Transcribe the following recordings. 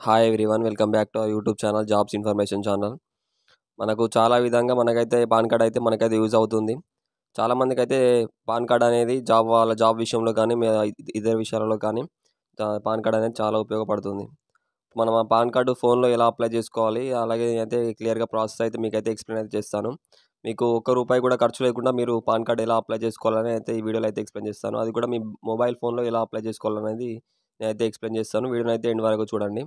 Hi everyone, welcome back to our YouTube channel jobs information channel. మనకు చాలా విధంగా మనకైతే పాన్ కార్డ్ అయితే మనకైతే యూజ్ అవుతుంది. చాలామందికైతే పాన్ కార్డ్ అనేది వాళ్ళ జాబ్ విషయంలో కానీ ఇతర విషయాలలో కానీ పాన్ కార్డ్ అనేది చాలా ఉపయోగపడుతుంది. మనం ఆ పాన్ కార్డు ఫోన్లో ఎలా అప్లై చేసుకోవాలి, అలాగే అయితే క్లియర్గా ప్రాసెస్ అయితే మీకైతే ఎక్స్ప్లెయిన్ అయితే చేస్తాను. మీకు ఒక్క రూపాయి కూడా ఖర్చు లేకుండా మీరు పాన్ కార్డ్ ఎలా అప్లై చేసుకోవాలని అయితే ఈ వీడియోలో అయితే ఎక్స్ప్లెయిన్ చేస్తాను. అది కూడా మీ మొబైల్ ఫోన్లో ఎలా అప్లై చేసుకోవాలనేది నేనైతే ఎక్స్ప్లెయిన్ చేస్తాను. వీడియోని అయితే ఎండ్ వరకు చూడండి.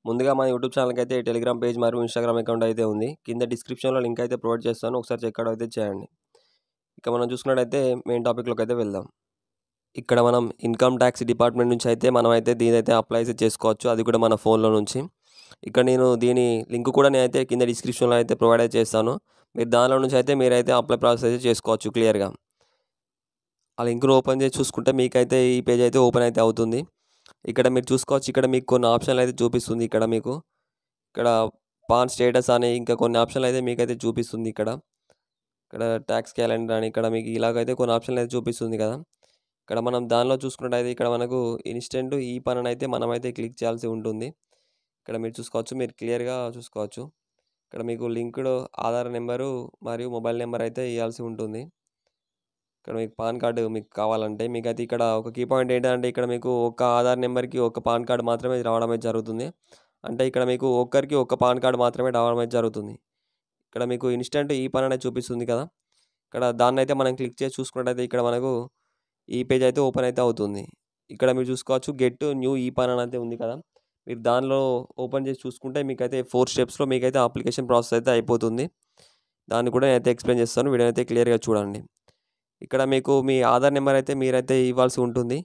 ముందుగా మన యూట్యూబ్ ఛానల్కి అయితే టెలిగ్రామ్ పేజ్ మరియు ఇన్స్టాగ్రామ్ అకౌంట్ అయితే ఉంది. కింద డిస్క్రిప్షన్లో లింక్ అయితే ప్రొవైడ్ చేస్తాను, ఒకసారి చెక్అవుట్ అయితే చేయండి. ఇక మనం చూసుకున్నట్టయితే మెయిన్ టాపిక్లోకి అయితే వెళ్దాం. ఇక్కడ మనం ఇన్కమ్ ట్యాక్స్ డిపార్ట్మెంట్ నుంచి అయితే మనమైతే దీనైతే అప్లై అయితే చేసుకోవచ్చు, అది కూడా మన ఫోన్లో నుంచి. ఇక్కడ నేను దీని లింక్ కూడా నేనైతే కింద డిస్క్రిప్షన్లో అయితే ప్రొవైడ్ అయితే చేస్తాను. మీరు దానిలో నుంచి అయితే మీరైతే అప్లై ప్రాసెస్ అయితే చేసుకోవచ్చు క్లియర్గా. ఆ లింక్ను ఓపెన్ చేసి చూసుకుంటే మీకైతే ఈ పేజ్ అయితే ఓపెన్ అయితే అవుతుంది. ఇక్కడ మీరు చూసుకోవచ్చు, ఇక్కడ మీకు కొన్ని ఆప్షన్లు అయితే చూపిస్తుంది. ఇక్కడ పాన్ స్టేటస్ అని ఇంకా కొన్ని ఆప్షన్లు అయితే మీకైతే చూపిస్తుంది. ఇక్కడ ట్యాక్స్ క్యాలెండర్ అని ఇక్కడ మీకు ఇలాగైతే కొన్ని ఆప్షన్లు అయితే చూపిస్తుంది కదా. ఇక్కడ మనం దానిలో చూసుకున్నట్టయితే ఇక్కడ మనకు ఇన్స్టెంట్ ఈ పని అని అయితే మనమైతే క్లిక్ చేయాల్సి ఉంటుంది. ఇక్కడ మీరు చూసుకోవచ్చు, మీరు క్లియర్గా చూసుకోవచ్చు. ఇక్కడ మీకు లింక్డ్ ఆధార్ నెంబరు మరియు మొబైల్ నెంబర్ అయితే ఇవ్వాల్సి ఉంటుంది. ఇక్కడ మీకు పాన్ కార్డు మీకు కావాలంటే మీకైతే ఇక్కడ ఒక కీ పాయింట్ ఏంటంటే ఇక్కడ మీకు ఒక ఆధార్ నెంబర్కి ఒక పాన్ కార్డు మాత్రమే రావడం అయితే జరుగుతుంది. అంటే ఇక్కడ మీకు ఒక్కరికి ఒక పాన్ కార్డు మాత్రమే రావడం అయితే జరుగుతుంది. ఇక్కడ మీకు ఇన్స్టెంట్ ఈ పని అనేది చూపిస్తుంది కదా. ఇక్కడ దాన్ని అయితే మనం క్లిక్ చేసి చూసుకున్నట్టయితే ఇక్కడ మనకు ఈ పేజ్ అయితే ఓపెన్ అయితే అవుతుంది. ఇక్కడ మీరు చూసుకోవచ్చు, గెట్ న్యూ ఈ పని అని అయితే ఉంది కదా. మీరు దానిలో ఓపెన్ చేసి చూసుకుంటే మీకైతే 4 స్టెప్స్లో మీకైతే అప్లికేషన్ ప్రాసెస్ అయితే అయిపోతుంది. దాన్ని కూడా నేనైతే ఎక్స్ప్లెయిన్ చేస్తాను, వీడియో అయితే క్లియర్గా చూడండి. ఇక్కడ మీకు మీ ఆధార్ నెంబర్ అయితే మీరైతే ఇవ్వాల్సి ఉంటుంది.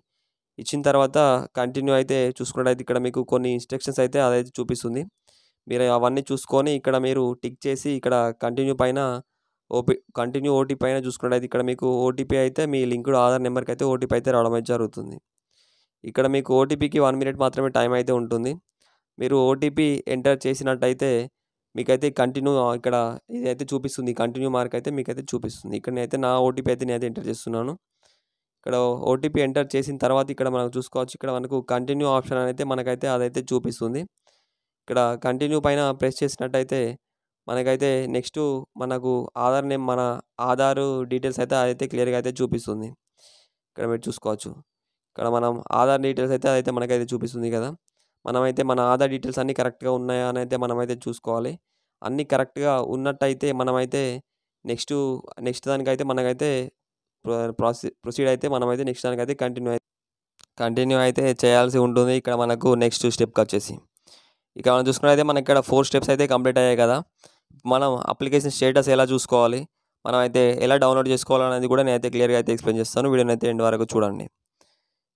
ఇచ్చిన తర్వాత కంటిన్యూ అయితే చూసుకున్నట్టయితే ఇక్కడ మీకు కొన్ని ఇన్స్ట్రక్షన్స్ అయితే అదైతే చూపిస్తుంది. మీరు అవన్నీ చూసుకొని ఇక్కడ మీరు టిక్ చేసి ఇక్కడ కంటిన్యూ ఓటీపీ పైన చూసుకున్నట్టయితే ఇక్కడ మీకు ఓటీపీ అయితే మీ లింక్డ్ ఆధార్ నెంబర్కి అయితే ఓటీపీ అయితే రావడం అయితే జరుగుతుంది. ఇక్కడ మీకు ఓటీపీకి 1 మినిట్ మాత్రమే టైం అయితే ఉంటుంది. మీరు ఓటీపీ ఎంటర్ చేసినట్టయితే మీకైతే కంటిన్యూ ఇక్కడ ఇదైతే చూపిస్తుంది, కంటిన్యూ మార్క్ అయితే మీకైతే చూపిస్తుంది. ఇక్కడ నేనైతే నా ఓటీపీ అయితే నేనైతే ఎంటర్ చేస్తున్నాను. ఇక్కడ ఓటీపీ ఎంటర్ చేసిన తర్వాత ఇక్కడ మనం చూసుకోవచ్చు, ఇక్కడ మనకు కంటిన్యూ ఆప్షన్ అయితే మనకైతే అదైతే చూపిస్తుంది. ఇక్కడ కంటిన్యూ పైన ప్రెస్ చేసినట్టయితే మనకైతే నెక్స్ట్ మనకు మన ఆధారు డీటెయిల్స్ అయితే అదైతే క్లియర్గా అయితే చూపిస్తుంది. ఇక్కడ మీరు చూసుకోవచ్చు, ఇక్కడ మనం ఆధార్ డీటెయిల్స్ అయితే అదైతే మనకైతే చూపిస్తుంది కదా. మనమైతే మన ఆధార్ డీటెయిల్స్ అన్నీ కరెక్ట్గా ఉన్నాయా అని అయితే మనమైతే చూసుకోవాలి. అన్నీ కరెక్ట్గా ఉన్నట్టయితే మనమైతే నెక్స్ట్ దానికైతే మనకైతే ప్రొసీడ్ అయితే మనమైతే నెక్స్ట్ దానికైతే కంటిన్యూ అయితే చేయాల్సి ఉంటుంది. ఇక్కడ మనకు నెక్స్ట్ స్టెప్కి వచ్చేసి ఇక మనం చూసుకున్నట్టయితే మనకి ఇక్కడ 4 స్టెప్స్ అయితే కంప్లీట్ అయ్యాయి కదా. మనం అప్లికేషన్ స్టేటస్ ఎలా చూసుకోవాలి, మనం అయితే ఎలా డౌన్లోడ్ చేసుకోవాలనేది కూడా నేనైతే క్లియర్గా అయితే ఎక్స్ప్లెయిన్ చేస్తాను, వీడియోని అయితే ఎండ్ వరకు చూడండి.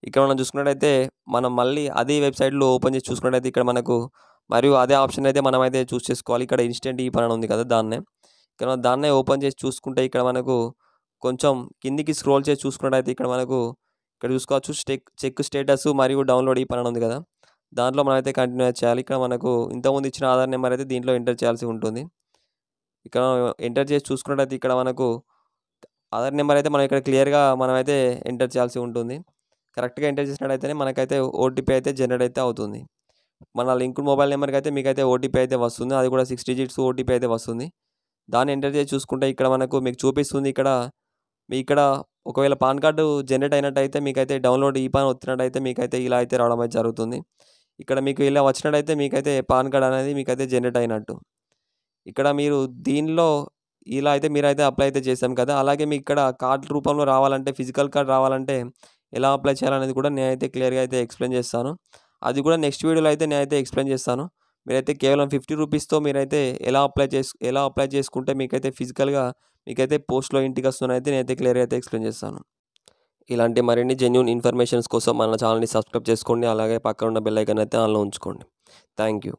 ఇక్కడ మనం చూసుకున్నట్టయితే మనం మళ్ళీ అదే వెబ్సైట్లో ఓపెన్ చేసి చూసుకున్నట్టయితే ఇక్కడ మనకు మరియు అదే ఆప్షన్ అయితే మనమైతే చూస్ చేసుకోవాలి. ఇక్కడ ఇన్స్టెంట్ ఈ పని ఉంది కదా, దాన్నే ఓపెన్ చేసి చూసుకుంటే ఇక్కడ మనకు కొంచెం కిందికి స్క్రోల్ చేసి చూసుకున్నట్టయితే ఇక్కడ చూసుకోవచ్చు, చెక్ స్టేటస్ మరియు డౌన్లోడ్ ఈ పని ఉంది కదా. దాంట్లో మనమైతే కంటిన్యూ చేయాలి. ఇక్కడ మనకు ఇంతకుముందు ఇచ్చిన ఆధార్ నెంబర్ అయితే దీంట్లో ఎంటర్ చేయాల్సి ఉంటుంది. ఇక్కడ ఎంటర్ చేసి చూసుకున్నట్టయితే ఇక్కడ మనకు ఆధార్ నెంబర్ అయితే మనం ఇక్కడ క్లియర్గా మనమైతే ఎంటర్ చేయాల్సి ఉంటుంది. కరెక్ట్గా ఎంటర్ చేసినట్టయితేనే మనకైతే ఓటీపీ అయితే జనరేట్ అయితే అవుతుంది. మన లింక్డ్ మొబైల్ నెంబర్కి అయితే మీకైతే ఓటీపీ అయితే వస్తుంది, అది కూడా 6 డిజిట్స్ ఓటీపీ అయితే వస్తుంది. దాన్ని ఎంటర్ చేసి చూసుకుంటే ఇక్కడ మీకు చూపిస్తుంది. ఇక్కడ ఒకవేళ పాన్ కార్డు జనరేట్ అయినట్టయితే మీకైతే డౌన్లోడ్ ఈ పని వచ్చినట్టయితే మీకైతే ఇలా అయితే రావడం అయితే జరుగుతుంది. ఇక్కడ మీకు ఇలా వచ్చినట్టయితే మీకైతే పాన్ కార్డ్ అనేది మీకైతే జనరేట్ అయినట్టు. ఇక్కడ మీరు దీనిలో ఇలా అయితే మీరైతే అప్లై అయితే చేసాం కదా. అలాగే మీకు ఇక్కడ కార్డు రూపంలో రావాలంటే, ఫిజికల్ కార్డ్ రావాలంటే ఎలా అప్లై చేయాలనేది కూడా నేనైతే క్లియర్గా అయితే ఎక్స్ప్లెయిన్ చేస్తాను. అది కూడా నెక్స్ట్ వీడియోలో అయితే నేనైతే ఎక్స్ప్లెయిన్ చేస్తాను. మీరైతే కేవలం 50 రూపీస్తో మీరైతే ఎలా అప్లై చేసుకుంటే మీకైతే ఫిజికల్గా మీకైతే పోస్ట్లో ఇంటికి వస్తుందని అయితే నేనైతే క్లియర్గా అయితే ఎక్స్ప్లెయిన్ చేస్తాను. ఇలాంటి మరిన్ని జెన్యూన్ ఇన్ఫర్మేషన్స్ కోసం మన ఛానల్ని సబ్స్క్రైబ్ చేసుకోండి, అలాగే పక్కన ఉన్న బెల్ ఐకాన్ అయితే ఆన్లో ఉంచుకోండి. Thank you.